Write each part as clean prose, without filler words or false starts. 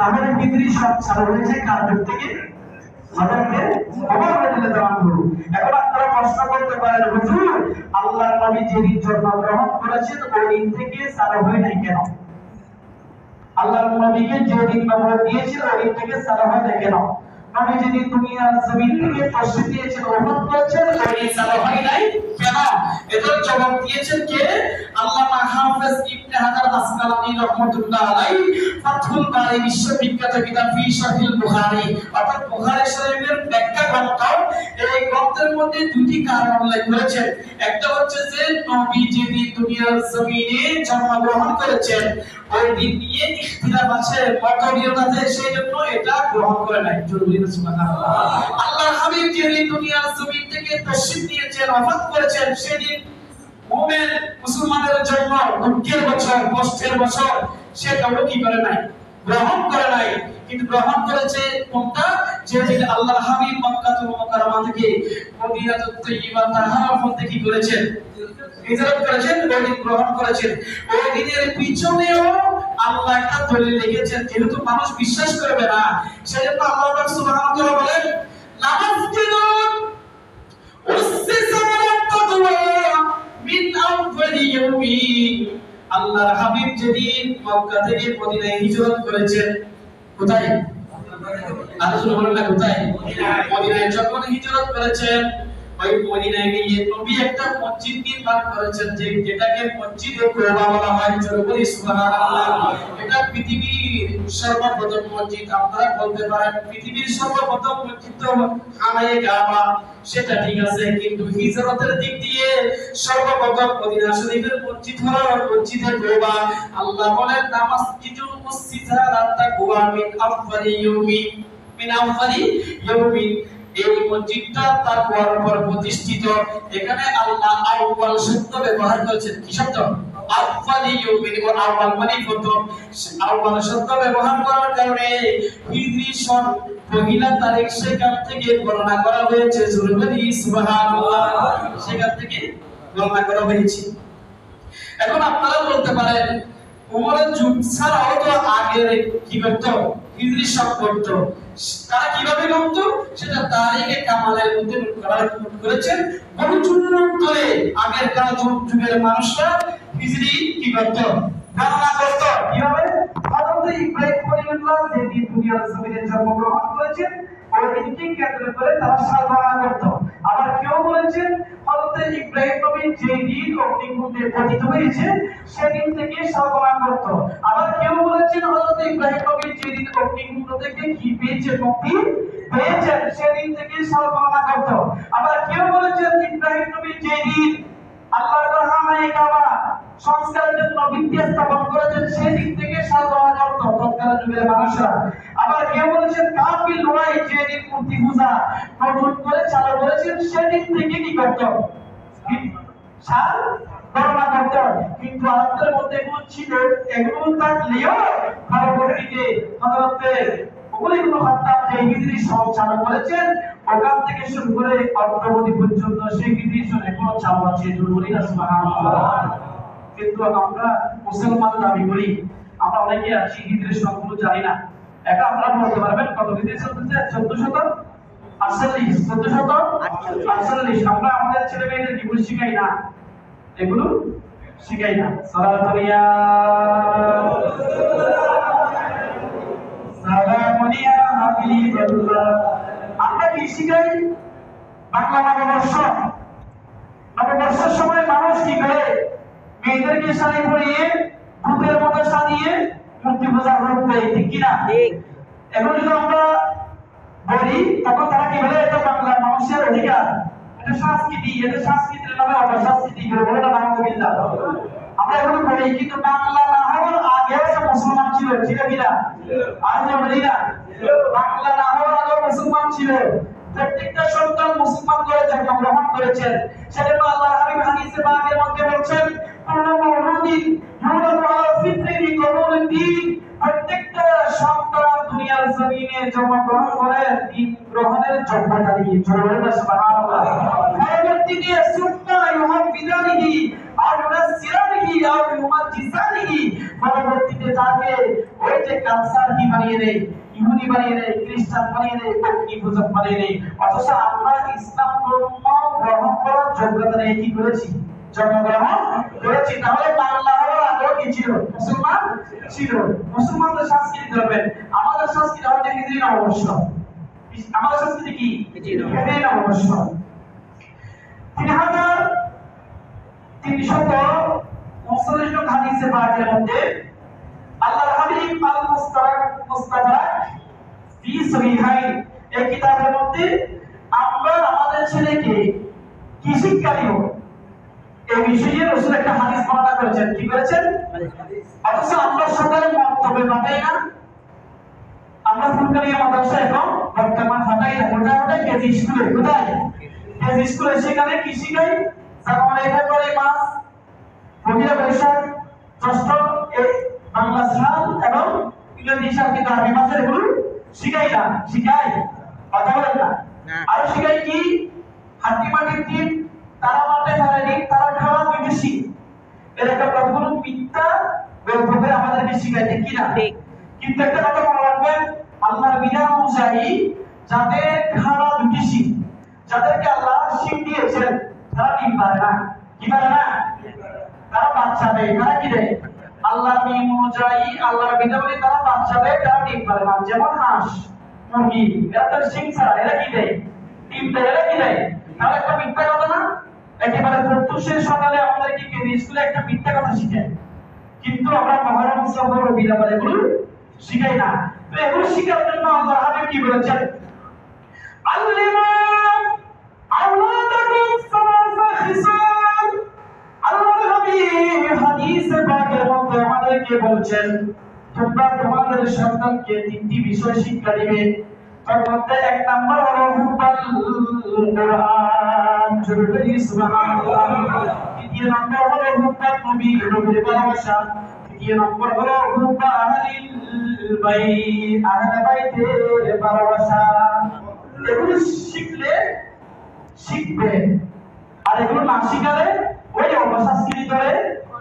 আমাদের পৃথিবীর সব চালু হয়েছে কার যুগ থেকে? হযরতে ওমর রাদিয়াল্লাহু আনহু। এখন আপনারা প্রশ্ন করতে পারেন, হুজুর আল্লাহর নবী যেদিন জন্মগ্রহণ করেছেন ওই দিন থেকে চালু হয় নাই কেন? আল্লাহর নবীকে যেদিন নবুয়ত দিয়েছিল ওই দিন থেকে চালু হয় নাই কেন? নবী যেদিন দুনিয়ার জমিন থেকে তশরীফ দিয়েছেন ওহদ করেছেন ওই দিন চালু হয় নাই কেন? এটার জবাব দিয়েছেন কে? আল্লামা হাফেজ ইবনে হাজার আসকালানী রাহমাতুল্লাহ আলাইহি ফাতহুল বারী বিশ্ববিখ্যাত কিতাব ফি শারহিল বুখারী অর্থাৎ বুখারী শরীফের ব্যাখ্যা গ্রন্থ। এই গ্রন্থের মধ্যে দুটি কারণ উল্লেখ করেছেন। একটা হচ্ছে যে নবী যেদিন দুনিয়ার জমিনে জন্মগ্রহণ করেছেন ওই দিন নিয়ে ইখতিলাফ আছে, মতবিরোধ আছে, সেই জন্য এটা গ্রহণ করে নাই। জরুরি না সুবহানাল্লাহ। আল্লাহর হাবিব যেদিন দুনিয়ার জমিন থেকে তাশরীফ নিয়েছেন ওফাত করেছেন সেদিন মুমিন মুসলমানের জন্য দুঃখের বছর, কষ্টের বছর, সেটাও কি করে নাই? গ্রহণ করে নাই। কিন্তু গ্রহণ করেছে কোনটা? যেদিন আল্লাহর হাবিব মক্কাতুল মুকাররমা থেকে মদিনাতুত তাইয়্যিবা তাহার মধ্যে কি করেছেন? হিজরত করেছেন, ওই দিন গ্রহণ করেছেন। ওই দিনের পিছনেও আল্লাহ একটা দলিল লিখেছেন, যেহেতু মানুষ বিশ্বাস করবে না সেজন্য আল্লাহ পাক সুবহানাহু ওয়া তাআলা বলেন লামাসজিদুন উসসিসা আলা তাকওয়া মিন আউয়ালি ইয়াউমিন। আল্লাহর হাবিব যেদিন মক্কা থেকে মদিনায় হিজরত করেছেন, কোথায়? আল্লাহ বলেন না কোথায়? মদিনায় যখন হিজরত করেছেন ওই মদিনায় গিয়ে নবী একটা মসজিদ নির্মাণ করেছেন যেটাকে মসজিদে কুবা বলা হয়। জোরে সুবহানাল্লাহ। এটা পৃথিবীর সর্বপ্রথম মসজিদ। আপনারা বলতে পারেন পৃথিবীর সর্বপ্রথম মসজিদ তো খানায়ে কাবা, সেটা ঠিক আছে, কিন্তু হিজরতের দিক দিয়ে সর্বপ্রথম মদিনা শরীফের মসজিদ হলো মসজিদে কুবা। আল্লাহ বলেন নামাসজিদুল মুসসিসা আলা তাকওয়া মিন আউয়ালি ইয়াউমিন। এই মসজিদটা তাকওয়ার উপর প্রতিষ্ঠিত। এখানে আল্লাহ আউয়াল শব্দ ব্যবহার করেছেন। কি শব্দ? আউয়ালি ইয়াউমিন। আউয়াল মানে প্রথম। আউয়াল শব্দ ব্যবহার করার কারণে হিজরি সন পহিলা তারিখ সেখান থেকে গণনা করা হয়েছে। জোরে সুবহানাল্লাহ। সেখান থেকে গণনা করা হয়েছে। এখন আপনারা বলতে পারেন ওমরের যুগ ছাড়াও তো আগের কি করত? হিজরি সব করত। তারা কিভাবে করত সেটা তারিখে কামালের মধ্যে নোট করেছেন। বহু যুগ ধরে আগেরকার যুগের মানুষরা হিজরি কি করত? গণনা করত। কিভাবে? হযরত ইব্রাহিম খলিলুল্লাহ যেদিন দুনিয়ার জমিনে জন্মগ্রহণ করেছেন ওই দিনকে কেন্দ্র করে তারা সাল গণনা করত। আবার কেউ বলেছেন হযরত ইব্রাহিম নবী যেদিন অগ্নিকুণ্ডে পতিত হয়েছে সেদিন থেকে সাল গণনা করত। আবার কেউ বলেছেন হযরত ইব্রাহিম নবী যেদিন অগ্নিকুণ্ড থেকে কি পেয়েছে? মুক্তি পেয়েছেন, সেদিন থেকে সাল গণনা করত। আবার কেউ বলেছেন ইব্রাহিম নবী যেদিন আল্লাহর খানায়ে কাবা সংস্কারের জন্য ভিত্তি স্থাপন করেছেন সেদিন থেকে সাল গণনা করত তৎকালীন যুগের মানুষরা। আবার কেউ বলেছেন কাফির লড়াই যেদিন মূর্তি পূজা নতুন করে চালু করেছেন সেদিন থেকে কি করত? সাল গণনা করত। কিন্তু আরবদের মধ্যে এগুলো ছিল, এগুলো থাকলেও পরবর্তীতে হযরত ওমর ইবনে খাত্তাব যে হিজরি সন চালু করেছেন ওখান থেকে শুরু করে অদ্যাবধি পর্যন্ত সেই হিজরি সন এখনো চালু আছে। জরুরি না সুবহানাল্লাহ। কিন্তু আমরা মুসলমান দাবি করি, আমরা অনেকে আছি হিজরি সনগুলো জানি না। এটা আমরা বলতে পারবেন কত হিজরি চলতেছে? 1448। আমরা আমাদের ছেলে মেয়েদের এগুলো শিখাই না, এগুলো শিখাই না। সালাতুল ইয়া সালামুন ইয়া হাবিবাল্লাহ। আমরা কি শিখাই? বাংলা নববর্ষের সময় মানুষ কি করে? মেয়েদেরকে শাড়ি পরিয়ে ভূতের মতো সাজিয়ে মূর্তি পূজার রূপ দেয়, ঠিক কিনা? এখন যদি আমরা বলি তখন তারা কি বলে এটা বাংলার মানুষের অধিকার, এটা সংস্কৃতি, এটা সংস্কৃতির নামে অপসংস্কৃতি করে বলে না আলহামদুলিল্লাহ। আমরা এখন বলি কিন্তু বাংলা না হওয়ার আগেও সে মুসলমান ছিল, ছিল কিনা? আর যে বলি না বাংলা না হওয়ার আগেও মুসলমান ছিল। প্রত্যেকটা সন্তান মুসলমান করে জন্মগ্রহণ করেছেন। সেজন্য আল্লাহর হাবিব হাদিসে পাকের মধ্যে বলছেন কুল্লু মাউলুদিন ইউলাদু আলা ফিতরিহি কবুলুদ্দিন, প্রত্যেকটা সন্তান দুনিয়ার জমিনে জন্মগ্রহণ করে দ্বীন গ্রহণের যোগ্যতা নিয়ে। জোরে সুবহানাল্লাহ। পরবর্তীতে সুন্নাহ ইউহাফিজানিহি আও ইউনাসসিরানিহি আও ইউমাজ্জিসানিহি, পরবর্তীতে তাকে ওই যে কালচার কি বানিয়ে দেয়, ইহুদি বানিয়ে দেয়, খ্রিস্টান বানিয়ে দেয়, বৌদ্ধ পূজক বানিয়ে দেয়। অথচ আমরা ইসলাম ধর্ম গ্রহণ করার যোগ্যতা নিয়ে কি করেছি? জন্মগ্রহণ করেছি। তাহলে বাংলা হওয়ার আগেও কি ছিল? মুসলমান ছিল। মুসলমানদের সংস্কৃতি ধরবেন, আমাদের সংস্কৃতি হচ্ছে হিজরি নববর্ষ। আমাদের সংস্কৃতি কি? হিজরি নববর্ষ। 3339 নং হাদিসে পাকের মধ্যে আল্লাহর হাবিব আল মুস্তাফা ফি সহিহাইন এই কিতাবের মধ্যে আমরা আমাদের ছেলেকে কি শিক্ষা দিব এই বিষয়ে রাসূল একটা হাদিস বর্ণনা করেছেন। কি বলেছেন? অথচ আমরা সকালে মন্তব্য পাঠাই না। আমরা ফুলকারিয়া মাদ্রাসা এখন বর্তমান ফাটাই না, মোটামুটি কেজি স্কুলে। কোথায়? কেজি স্কুলে। সেখানে কি শিখাই? জানুয়ারি ফেব্রুয়ারি মাস, পহেলা বৈশাখ, জ্যৈষ্ঠ, বাংলা সাল এবং ইংরেজি সাল, কিন্তু আরবি মাসের এগুলো শিখাই না। শিখাই? কথা বলেন না। আর শিখাই কি? হাতি মাটির দিন, তারা মাঠে ফেলে দিন, তারা খাওয়া বেশি। এর একটা কতগুলো মিথ্যা গল্প করে আমাদেরকে শিখাইতে কি না? কিন্তু একটা কথা মনে রাখবেন, আল্লাহর বিধান অনুযায়ী যাদের খাওয়া বেশি, যাদেরকে আল্লাহ শিখ দিয়েছেন, তারা ডিম পারে না। কি পারে না? তারা বাচ্চা দেয়। তারা কি দেয়? আল্লাহর নিয়ম অনুযায়ী, আল্লাহর বিধানে তারা বাচ্চা দেয়, তারা ডিম পারে না। যেমন হাঁস, মুরগি, এরা তো শিং ছাড়া, এরা কি দেয়? ডিম দেয়। এরা কি দেয়? তাহলে একটা মিথ্যা কথা না? একেবারে প্রত্যুষের সকালে আমাদেরকে কেন্দ্র স্কুলে একটা মিথ্যা কথা শিখায়, কিন্তু আমরা মহরম, সফর, রবিউল এগুলো শিখাই না। তো এগুলো শিখার জন্য আল্লাহর হাবিব কি বলেছেন? আল্লিমু আওলাদাকুম সালাসা খিসাল। আল্লাহর হাবিব হাদিসে পাকের মধ্যে আমাদেরকে বলছেন তোমরা তোমাদের সন্তানকে তিনটি বিষয় শিক্ষা দিবে। তার মধ্যে এক নাম্বার হলো হুব্বাল কুরআন। জোরে সুবহানাল্লাহ। দ্বিতীয় নাম্বার হলো হুব্বাল নবী, নবীর ভালোবাসা। তৃতীয় নাম্বার হলো হুব্বা আহলিল বাইত, আহলে বাইতের ভালোবাসা। এগুলো শিখলে শিখবে, আর এগুলো না শিখালে ওই অপসংস্কৃতি করে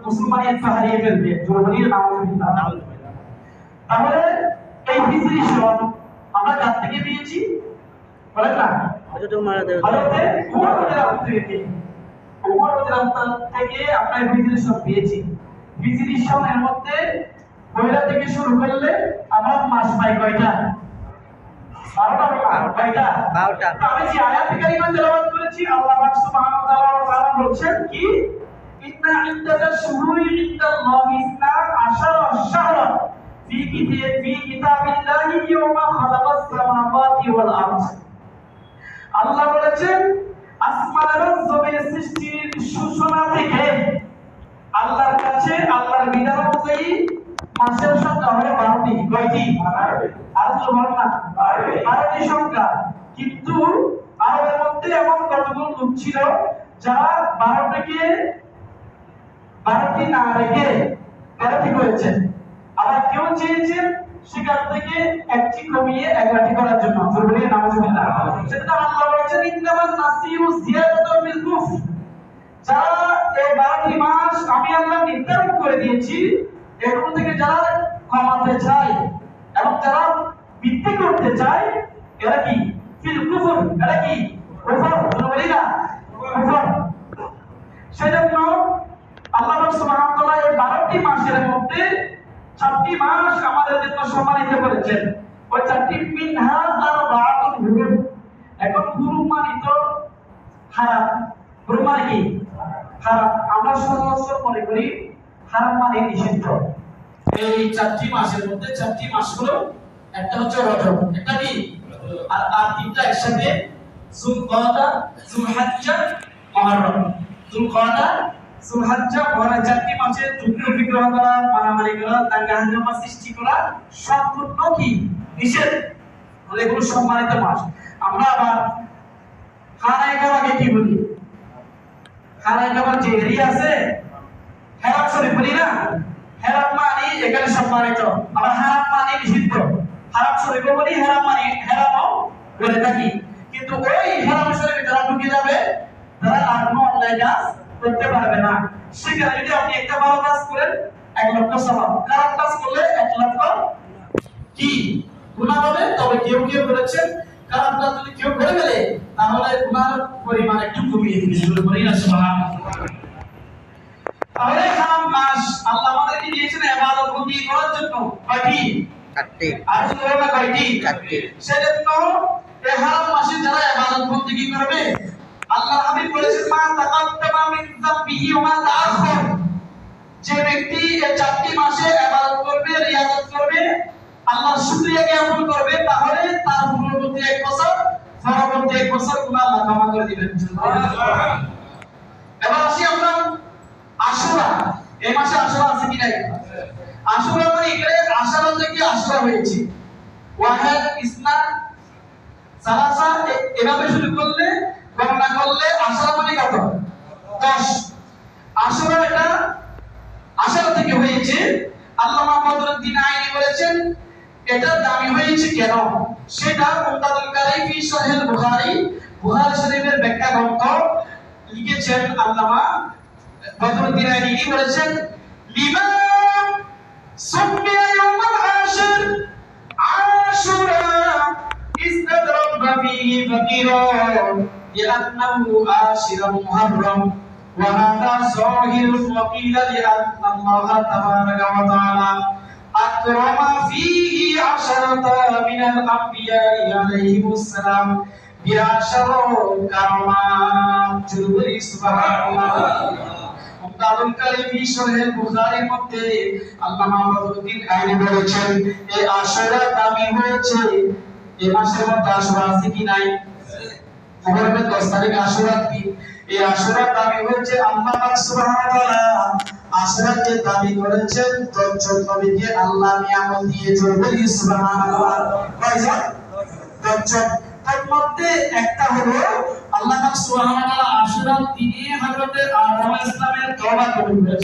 মুসলমানিয়ত হারিয়ে ফেলবে। জোরে নাউজুবিল্লাহ। তাহলে এই হিজরি সন আমরা কার থেকে পেয়েছি? বলেন না। হযরত উমর রাদিয়াল্লাহু থেকে আমরা হিজরি সন পেয়েছি। হিজরি সনের মধ্যে পয়লা থেকে শুরু করলে আমরা মাস পাই কয়টা? 12টা। কয়টা? 12টা। আমি যে আয়াত কারিমা তেলাওয়াত করেছি, আল্লাহ পাক সুবহানাহু ওয়া তাআলা বলছেন কি? ইন্না ইদ্দাতাশ শুহুরি ইনদাল্লাহি 12 শাহরান ফি কিতাবিল্লাহি ইয়াওমা খালাকাস সামাওয়াতি ওয়াল আরদ। আল্লাহ বলেছেন আসমান এবং জমিনের সৃষ্টির সূচনা থেকে আল্লাহর কাছে আল্লাহর বিধান অনুযায়ী মাসের সংখ্যা হলো 12টি। কয়টি? আর তো বলেন না 12টি সংখ্যা। কিন্তু আরবের মধ্যে এমন কতগুলো লোক ছিল যারা 12টি না রেখে 13টি করেছেন। আবার কেউ চেয়েছেন সেখান থেকে একটি কমিয়ে 11টি করার জন্য। জোরে নাউজুবিল্লাহ। সেটা আল্লাহ বলেছেন ইন্নামান নাসিউ জিয়াদাতুন ফিল কুফর। যারা এই 12টি মাস আমি আল্লাহ নির্ধারণ করে দিয়েছি, এগুলো থেকে যারা কমাতে চায় এবং যারা বৃদ্ধি করতে চায়, এরা কি? ফিল কুফর। এরা কি? কুফর। বলি না কুফর। সেজন্য আল্লাহ সুবহানাহু ওয়া তাআলা এই 12টি মাসের মধ্যে 4টি মাস আমাদের জন্য সম্মানিত করেছেন। ওই 4টি মিনহা আরবাতুন হুরুম। এখন হুরুম মানে তো হারাম। হুরুম মানে কি? হারাম। আমরা সচরাচর মনে করি হারাম মানে নিষিদ্ধ। এই 4টি মাসের মধ্যে 4টি মাস হলো, একটা হচ্ছে রজব, একটা কি? আর 3টা একসাথে যুলকাদা, যুলহজ্জা, মুহররম। যুলকাদা, যুলহজ্জা, মুহররম চারটি মাসে যুদ্ধ বিগ্রহ করা, মারামারি করা, দাঙ্গা হাঙ্গামা সৃষ্টি করা সম্পূর্ণ কি নিষেধ। এগুলো সম্মানিত মাস। আমরা আবার খানায় কাবাকে কি বলি? খানায় কাবার যে এরিয়া আছে হেরাম শরীফ বলি না, হেরাম মানে এখানে সম্মানিত, আবার হারাম মানে নিষিদ্ধ। হারাম শরীফ বলি, হেরাম মানে হেরামও বলে থাকি। কিন্তু ওই হেরাম শরীফে যারা ঢুকে যাবে তারা আর কোনো অন্যায় কাজ করতে পারবে না। সেখানে যদি আপনি একটা ভালো কাজ করেন 1 লক্ষ সওয়াব, খারাপ কাজ করলে 1 লক্ষ কি গুনাহ হবে। তবে কেউ কেউ বলেছেন খারাপ কাজ যদি কেউ করে ফেলে তাহলে গুনাহের পরিমাণ একটু কমিয়ে দিবে। সুবহানাল্লাহ। তাহলে হারাম মাস আল্লাহ আমাদেরকে দিয়েছেন ইবাদত বন্দি করার জন্য। কয়টি? 4টি। আর সুবহানাল্লাহ কয়টি? 4টি। সেজন্য এই হারাম মাসে যারা ইবাদত বন্দি করবে আল্লাহ হাবিব বলেছেন মা তাকাদ্দামা মিন যামবিহি ওয়া মা তাআখার। যে ব্যক্তি এই 4টি মাসে ইবাদত করবে, রিয়াজত করবে, আল্লাহর শুকরিয়া জ্ঞাপন করবে, তাহলে তার পূর্ববর্তী 1 বছর পরবর্তী 1 বছর গুনাহ আল্লাহ ক্ষমা করে দিবেন। সুবহানাল্লাহ। এবার আসি আমরা আশুরা। এই মাসে আশুরা আছে কি নাই? আশুরা মানে এখানে আশুরা থেকে আশুরা হয়েছে। ওয়াহিদ, ইসনা, সালাসা এভাবে শুরু করলে গণনা করলে আশুরা মানে কত? 10। আশুরা এটা আশুরা থেকে হয়েছে। আল্লামা বদরুদ্দিন আইনি বলেছেন এটা দামি হয়েছে কেন, সেটা মুনতাদুল কারি ফি সহিহ বুখারী, বুখারী শরীফের ব্যাখ্যা গ্রন্থ লিখেছেন আল্লামা বদরুদ্দিন আইনি বলেছেন লিমা সুমিয়া ইয়াউমাল আশর আশুরা ইস্তাদরাবা ফিহি ফাকিরা লিআন্নাহু আশিরুল মুহররম ওয়া হাদা যাহিরুল ওয়াকিলা লিআন্না আল্লাহ তাবারাকা ওয়া তাআলা আকরামা ফিহি আশরাতা মিনাল আমবিয়াই আলাইহিমুস সালাম বিআশারা কারামাত। জুরবি সুবহানাল্লাহ। মুনতাদুল কারি ফি সহিহ বুখারীর মধ্যে আল্লামা বদরুদ্দিন আইনি বলেছেন এই আশুরা দামি হয়েছে। এই মাসের মধ্যে আশুরা আছে কি নাই? মুহররমের 10 তারিখ আশুরা দিন। এই আশুরা দামি হয়েছে আল্লাহ পাক সুবহানাহু ওয়া তাআলা আশুরাকে দামি করেছেন। দশজন নবীকে আল্লাহ নিয়ামত দিয়ে জোরবি সুবহানাল্লাহ। কয়জন? 10জন। তার মধ্যে একটা হলো আল্লাহ পাক সুবহানাহু ওয়া তাআলা আশুরার দিনে হযরত আদম আলাইহিস সালামের তওবা কবুল করেছেন।